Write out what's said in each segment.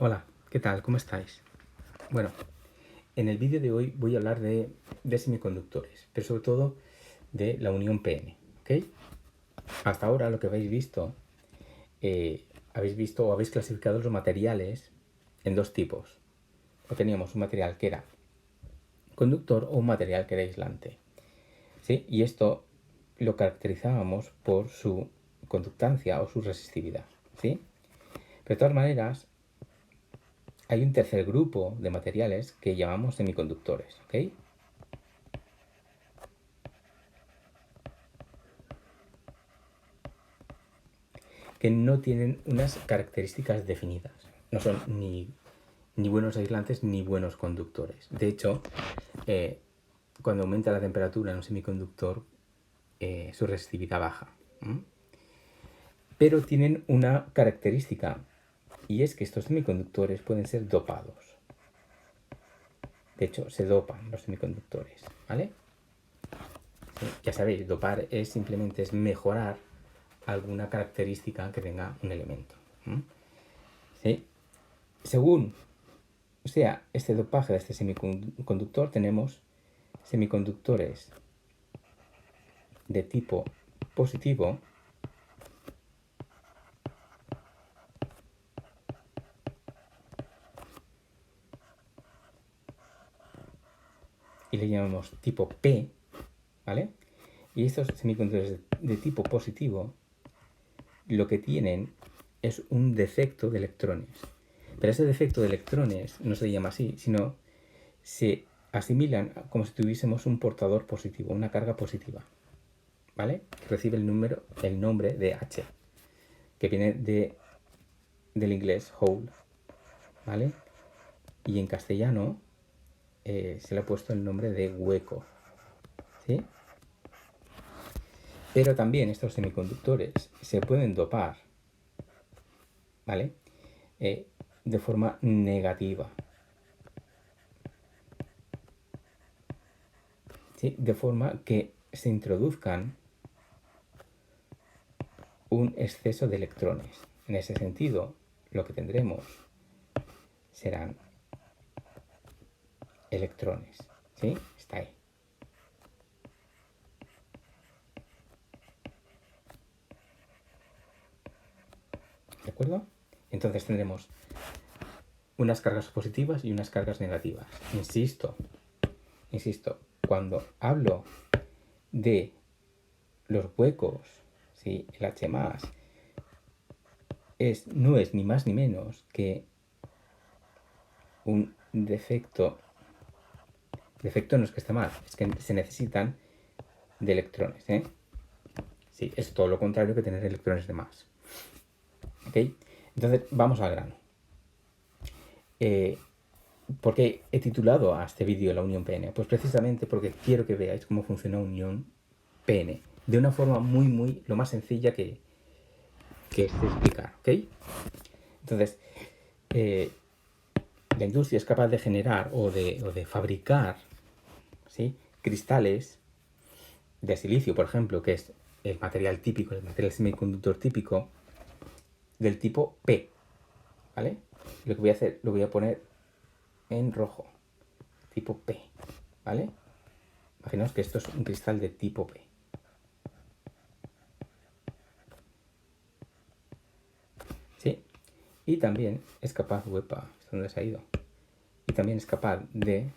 Hola, ¿qué tal? ¿Cómo estáis? Bueno, en el vídeo de hoy voy a hablar de semiconductores, pero sobre todo de la unión PN, ¿ok? Hasta ahora lo que habéis visto o habéis clasificado los materiales en dos tipos. O teníamos un material que era conductor o un material que era aislante, ¿sí? Y esto lo caracterizábamos por su conductancia o su resistividad, ¿sí? Pero de todas maneras, hay un tercer grupo de materiales que llamamos semiconductores, ¿ok? Que no tienen unas características definidas. No son ni buenos aislantes ni buenos conductores. De hecho, cuando aumenta la temperatura en un semiconductor, su resistividad baja. Pero tienen una característica, y es que estos semiconductores pueden ser dopados. De hecho, se dopan los semiconductores, ¿vale? Sí, ya sabéis, dopar simplemente es mejorar alguna característica que tenga un elemento. ¿Sí? Según sea este dopaje de este semiconductor, tenemos semiconductores de tipo positivo y le llamamos tipo P, ¿vale? Y estos semiconductores de tipo positivo lo que tienen es un defecto de electrones. Pero ese defecto de electrones no se llama así, sino se asimilan como si tuviésemos un portador positivo, una carga positiva, ¿vale? Que recibe el nombre de H, que viene del inglés hole, ¿vale? Y en castellano se le ha puesto el nombre de hueco, ¿sí? Pero también estos semiconductores se pueden dopar, ¿vale? De forma negativa, ¿sí? De forma que se introduzcan un exceso de electrones. En ese sentido, lo que tendremos serán electrones, ¿sí? Está ahí. ¿De acuerdo? Entonces tendremos unas cargas positivas y unas cargas negativas. Insisto, cuando hablo de los huecos, ¿sí? El H+, no es ni más ni menos que un defecto. Defecto no es que esté mal, es que se necesitan de electrones, ¿eh? Sí, es todo lo contrario que tener electrones de más. ¿Ok? Entonces, vamos al grano. ¿Por qué he titulado a este vídeo la unión PN? Pues precisamente porque quiero que veáis cómo funciona una unión PN de una forma lo más sencilla que sé explicar, ¿ok? Entonces, la industria es capaz de generar o de fabricar, ¿sí? Cristales de silicio, por ejemplo, que es el material típico, el material semiconductor típico, del tipo P, ¿vale? Lo que voy a hacer, lo voy a poner en rojo, tipo P, ¿vale? Imaginaos que esto es un cristal de tipo P. ¿Sí? Y también es capaz, uepa, ¿dónde se ha ido? Y también es capaz de,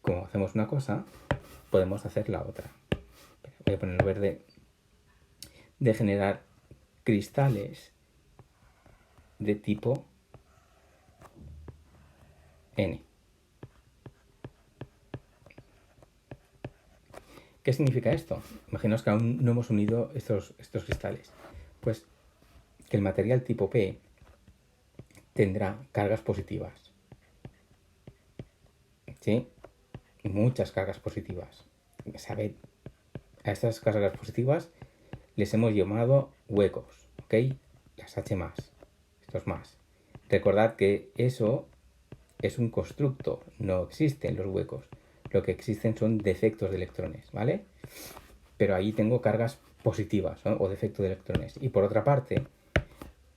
como hacemos una cosa, podemos hacer la otra. Voy a ponerlo verde, de generar cristales de tipo N. ¿Qué significa esto? Imaginaos que aún no hemos unido estos cristales. Pues que el material tipo P tendrá cargas positivas. ¿Sí? Muchas cargas positivas. ¿Sabed? A estas cargas positivas les hemos llamado huecos, ¿ok? Las H+, estos más. Recordad que eso es un constructo, no existen los huecos. Lo que existen son defectos de electrones, ¿vale? Pero ahí tengo cargas positivas, ¿no? O defecto de electrones. Y por otra parte,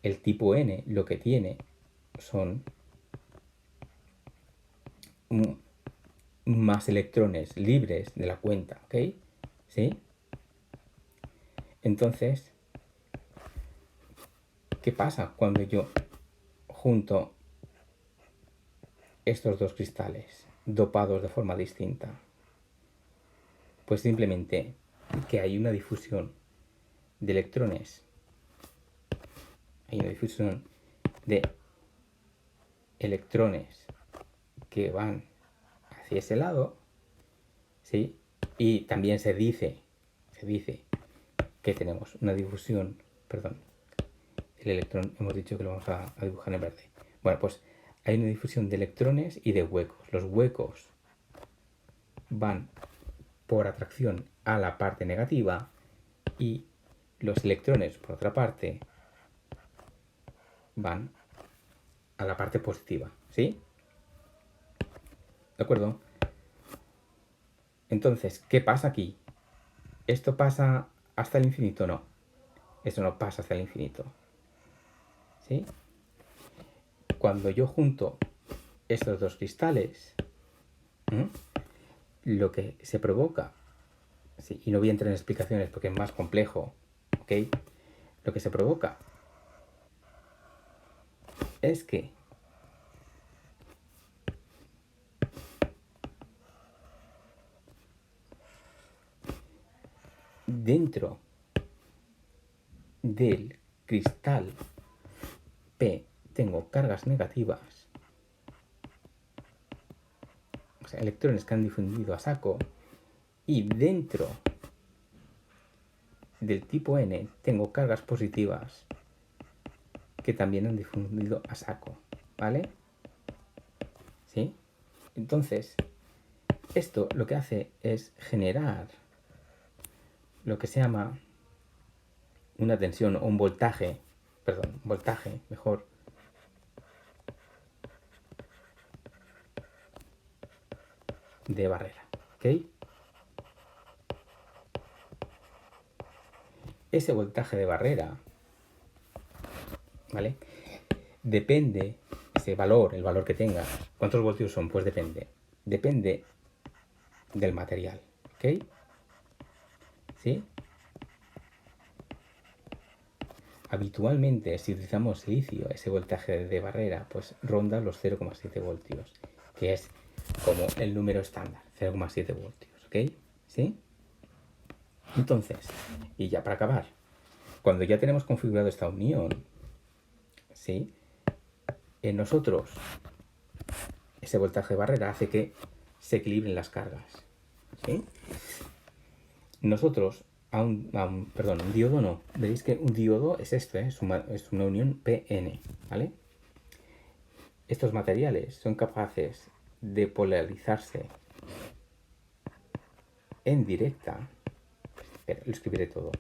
el tipo N lo que tiene son más electrones libres de la cuenta, ¿ok? ¿Sí? Entonces, ¿qué pasa cuando yo junto estos dos cristales dopados de forma distinta? Pues simplemente que hay una difusión de electrones, hay una difusión de electrones que van hacia ese lado, ¿sí? Y también se dice que tenemos una difusión, perdón, el electrón hemos dicho que lo vamos a dibujar en verde. Bueno, pues hay una difusión de electrones y de huecos. Los huecos van por atracción a la parte negativa y los electrones, por otra parte, van a la parte positiva, ¿sí? ¿De acuerdo? Entonces, ¿qué pasa aquí? ¿Esto pasa hasta el infinito? No. Esto no pasa hasta el infinito. ¿Sí? Cuando yo junto estos dos cristales, lo que se provoca, ¿sí? Y no voy a entrar en explicaciones porque es más complejo, ¿ok? Lo que se provoca es que dentro del cristal P tengo cargas negativas, o sea, electrones que han difundido a saco, y dentro del tipo N tengo cargas positivas que también han difundido a saco, ¿vale? ¿Sí? Entonces, esto lo que hace es generar lo que se llama una tensión o un voltaje, perdón, voltaje, mejor, de barrera, ¿ok? Ese voltaje de barrera, ¿vale? Depende, ese valor, el valor que tenga, ¿cuántos voltios son? Pues depende. Depende del material, ¿ok? ¿Sí? Habitualmente, si utilizamos silicio, ese voltaje de barrera, pues ronda los 0,7 voltios, que es como el número estándar, 0,7 voltios, ¿ok? ¿Sí? Entonces, y ya para acabar, cuando ya tenemos configurado esta unión, ¿sí? En nosotros, ese voltaje de barrera hace que se equilibren las cargas, ¿sí? Nosotros, un diodo no. Veréis que un diodo es esto, ¿eh? Es una unión PN, ¿vale? Estos materiales son capaces de polarizarse en directa. Espera, lo escribiré todo.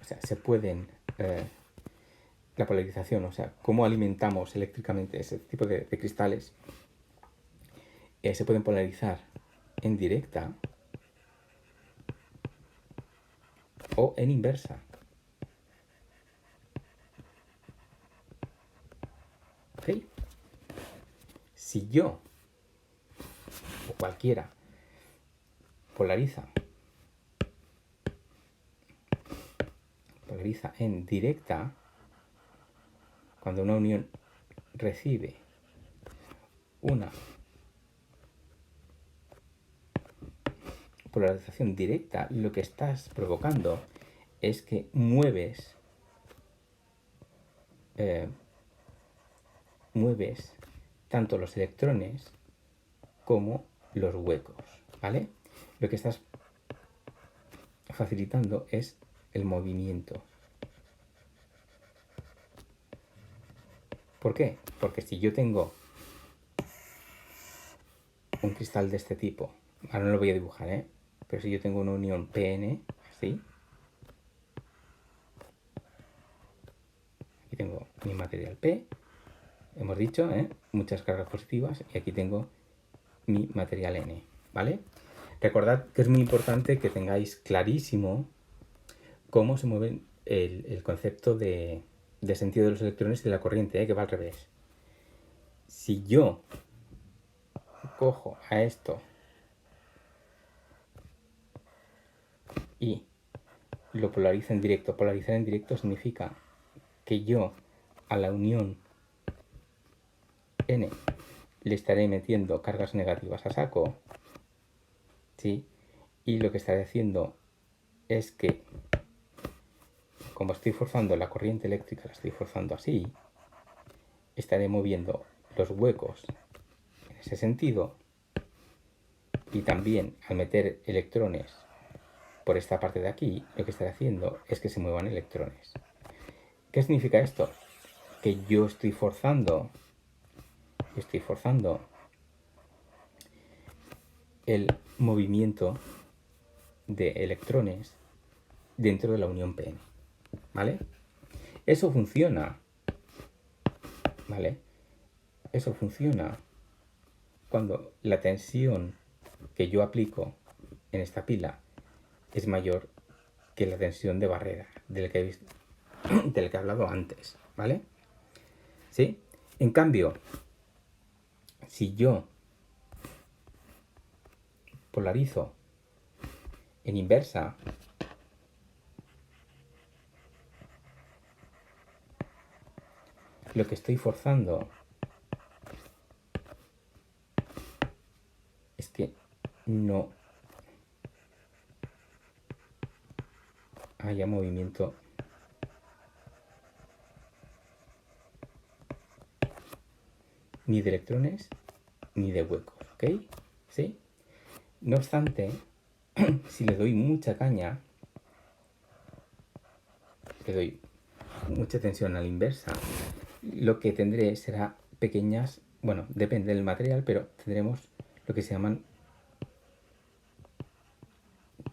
O sea, se pueden... la polarización, o sea, cómo alimentamos eléctricamente ese tipo de cristales, se pueden polarizar en directa o en inversa. ¿Ok? Si yo o cualquiera polariza en directa, cuando una unión recibe una polarización directa, lo que estás provocando es que mueves tanto los electrones como los huecos, ¿vale? Lo que estás facilitando es el movimiento. ¿Por qué? Porque si yo tengo un cristal de este tipo, ahora no lo voy a dibujar, ¿eh? Pero si yo tengo una unión PN, así, aquí tengo mi material P, hemos dicho, muchas cargas positivas, y aquí tengo mi material N, ¿vale? Recordad que es muy importante que tengáis clarísimo cómo se mueven el concepto de sentido de los electrones y de la corriente, que va al revés. Si yo cojo a esto y lo polarizo en directo, polarizar en directo significa que yo a la unión N le estaré metiendo cargas negativas a saco, ¿sí? Y lo que estaré haciendo es que, como estoy forzando la corriente eléctrica, la estoy forzando así, estaré moviendo los huecos en ese sentido, y también al meter electrones por esta parte de aquí, lo que estaré haciendo es que se muevan electrones. ¿Qué significa esto? Que yo estoy forzando el movimiento de electrones dentro de la unión PN, ¿vale? Eso funciona, ¿vale? Eso funciona cuando la tensión que yo aplico en esta pila es mayor que la tensión de barrera del que he hablado antes, ¿vale? ¿Sí? En cambio, si yo polarizo en inversa, lo que estoy forzando es que no haya movimiento ni de electrones ni de huecos, ¿ok? ¿Sí? No obstante, si le doy mucha caña, le doy mucha tensión a la inversa, lo que tendré será pequeñas, bueno, depende del material, pero tendremos lo que se llaman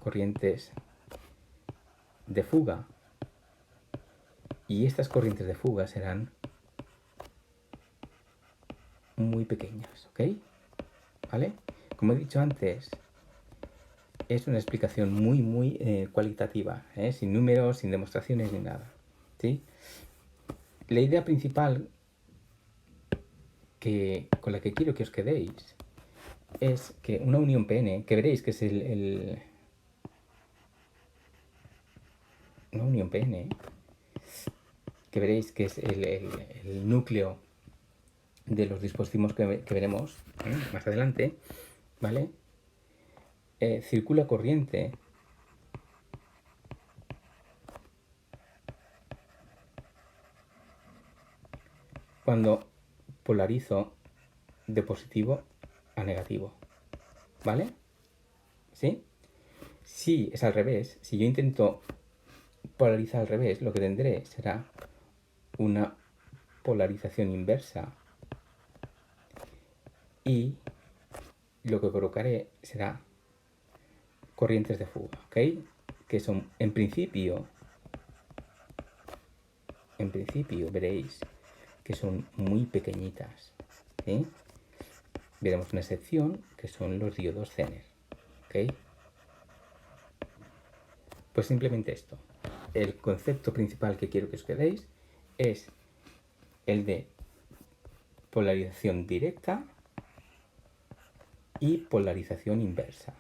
corrientes de fuga, y estas corrientes de fuga serán muy pequeñas, ¿ok? ¿Vale? Como he dicho antes, es una explicación muy cualitativa, sin números, sin demostraciones ni nada, ¿sí? La idea principal con la que quiero que os quedéis es que una unión PN, que veréis que es una unión PN, que veréis que es el núcleo de los dispositivos que veremos más adelante, ¿vale? Circula corriente cuando polarizo de positivo a negativo, ¿vale? ¿Sí? Si es al revés, si yo intento polarizar al revés, lo que tendré será una polarización inversa, y lo que provocaré será corrientes de fuga, ¿ok? Que son, en principio veréis que son muy pequeñitas, ¿sí? Veremos una excepción, que son los diodos Zener, ¿ok? Pues simplemente esto. El concepto principal que quiero que os quedéis es el de polarización directa y polarización inversa.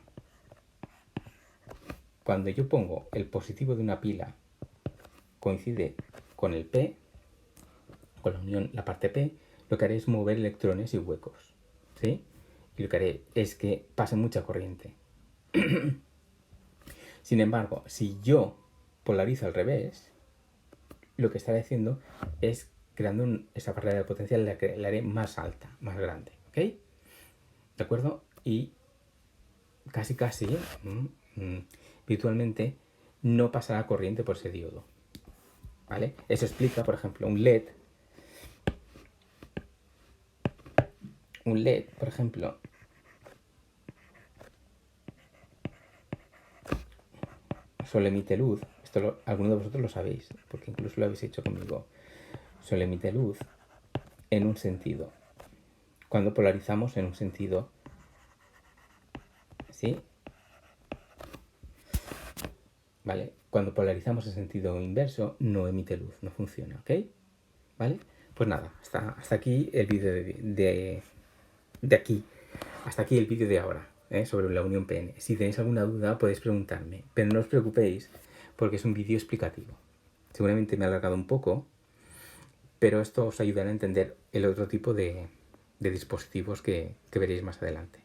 Cuando yo pongo el positivo de una pila coincide con el P, con la unión, la parte P, lo que haré es mover electrones y huecos, ¿sí? Y lo que haré es que pase mucha corriente. Sin embargo, si yo polarizo al revés, lo que estaré haciendo es creando esa barrera de potencial, la haré más alta, más grande, ¿ok? ¿De acuerdo? Y casi virtualmente no pasará corriente por ese diodo, ¿vale? Eso explica, por ejemplo, un LED, por ejemplo, solo emite luz. Esto alguno de vosotros lo sabéis, porque incluso lo habéis hecho conmigo. Solo emite luz en un sentido. Cuando polarizamos en un sentido, ¿sí? ¿vale? Cuando polarizamos en sentido inverso, no emite luz, no funciona, ¿ok? ¿Vale? Pues nada, hasta aquí el vídeo de aquí. Hasta aquí el vídeo de ahora, sobre la unión PN. Si tenéis alguna duda podéis preguntarme, pero no os preocupéis porque es un vídeo explicativo. Seguramente me he alargado un poco, pero esto os ayudará a entender el otro tipo de dispositivos que veréis más adelante.